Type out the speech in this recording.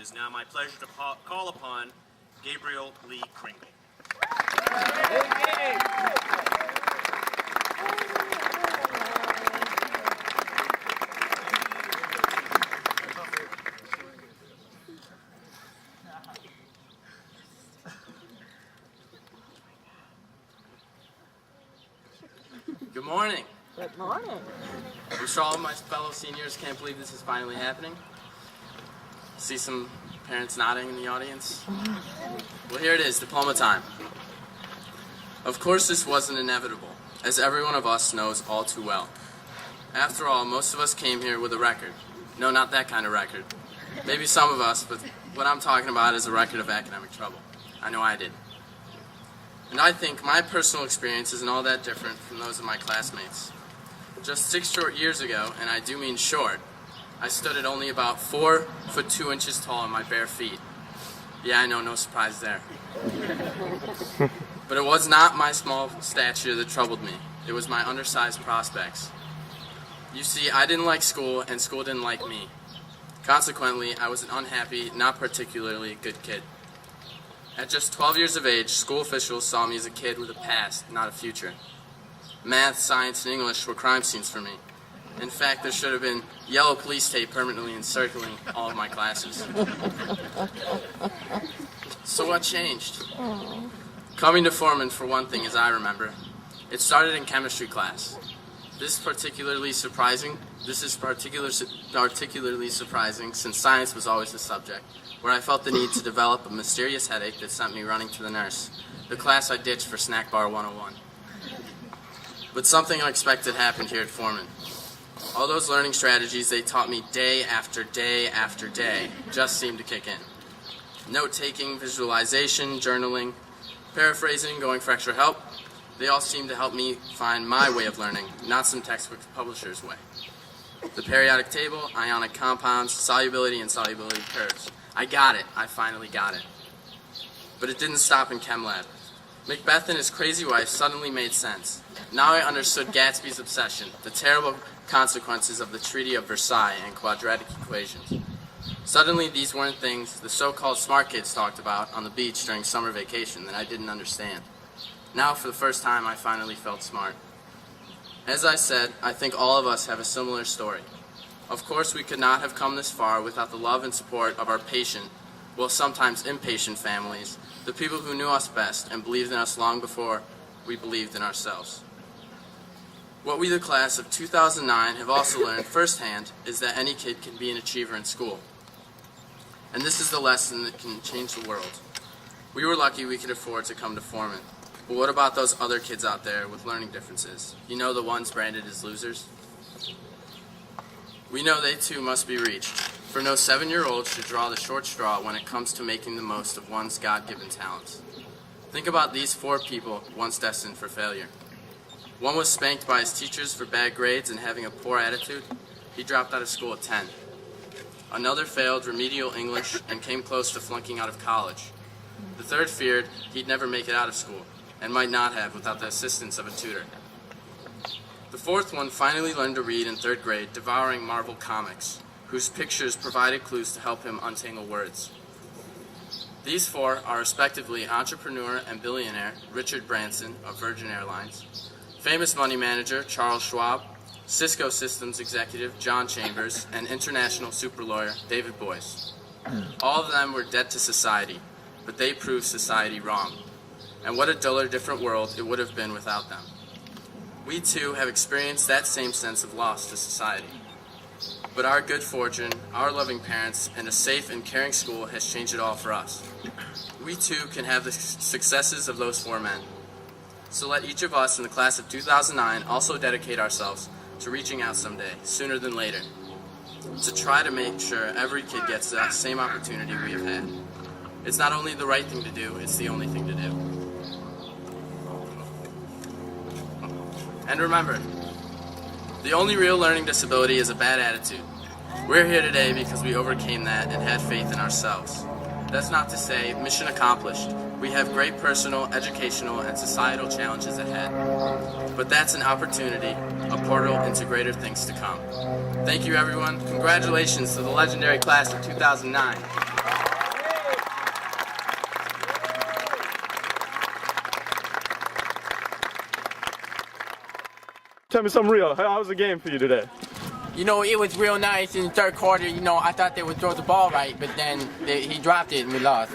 is now my pleasure to call upon Gabriel Lee Krengel. Good morning. Good morning. I'm sure all of my fellow seniors can't believe this is finally happening. See some parents nodding in the audience. Well, here it is, diploma time. Of course, this wasn't inevitable, as every one of us knows all too well. After all, most of us came here with a record. No, not that kind of record. Maybe some of us, but what I'm talking about is a record of academic trouble. I know I did. And I think my personal experience isn't all that different from those of my classmates. Just 6 short years ago, and I do mean short, I stood at only about 4 foot 2 inches tall on my bare feet. Yeah, I know, no surprise there. But it was not my small stature that troubled me. It was my undersized prospects. You see, I didn't like school, and school didn't like me. Consequently, I was an unhappy, not particularly good kid. At just 12 years of age, school officials saw me as a kid with a past, not a future. Math, science, and English were crime scenes for me. In fact, there should have been yellow police tape permanently encircling all of my classes. So what changed? Coming to Forman, for one thing, as I remember, it started in chemistry class. This is particularly surprising since science was always the subject, where I felt the need to develop a mysterious headache that sent me running to the nurse, the class I ditched for Snack Bar 101. But something unexpected happened here at Forman. All those learning strategies they taught me day after day after day just seemed to kick in. Note-taking, visualization, journaling, paraphrasing, going for extra help, they all seemed to help me find my way of learning, not some textbook publisher's way. The periodic table, ionic compounds, solubility and solubility curves. I got it. I finally got it. But it didn't stop in chem lab. Macbeth and his crazy wife suddenly made sense. Now I understood Gatsby's obsession, the terrible consequences of the Treaty of Versailles and quadratic equations. Suddenly these weren't things the so-called smart kids talked about on the beach during summer vacation that I didn't understand. Now for the first time I finally felt smart. As I said, I think all of us have a similar story. Of course, we could not have come this far without the love and support of our patient, well, sometimes impatient families, the people who knew us best and believed in us long before we believed in ourselves. What we, the class of 2009, have also learned firsthand is that any kid can be an achiever in school. And this is the lesson that can change the world. We were lucky we could afford to come to Forman. But what about those other kids out there with learning differences? You know, the ones branded as losers? We know they too must be reached, for no 7-year-old should draw the short straw when it comes to making the most of one's God-given talents. Think about these 4 people once destined for failure. One was spanked by his teachers for bad grades and having a poor attitude. He dropped out of school at 10. Another failed remedial English and came close to flunking out of college. The third feared he'd never make it out of school, and might not have without the assistance of a tutor. The fourth one finally learned to read in 3rd grade, devouring Marvel comics, whose pictures provided clues to help him untangle words. These 4 are respectively entrepreneur and billionaire Richard Branson of Virgin Airlines, famous money manager Charles Schwab, Cisco Systems executive John Chambers, and international super lawyer David Boyce. All of them were dead to society, but they proved society wrong. And what a duller, different world it would have been without them. We too have experienced that same sense of loss to society. But our good fortune, our loving parents, and a safe and caring school has changed it all for us. We too can have the successes of those 4 men. So let each of us in the class of 2009 also dedicate ourselves to reaching out someday, sooner than later, to try to make sure every kid gets that same opportunity we have had. It's not only the right thing to do, it's the only thing to do. And remember, the only real learning disability is a bad attitude. We're here today because we overcame that and had faith in ourselves. That's not to say mission accomplished. We have great personal, educational, and societal challenges ahead. But that's an opportunity, a portal into greater things to come. Thank you, everyone. Congratulations to the legendary class of 2009. tell me something real. How was the game for you today? You know, it was real nice in the third quarter. You know, I thought they would throw the ball right, but then he dropped it and we lost.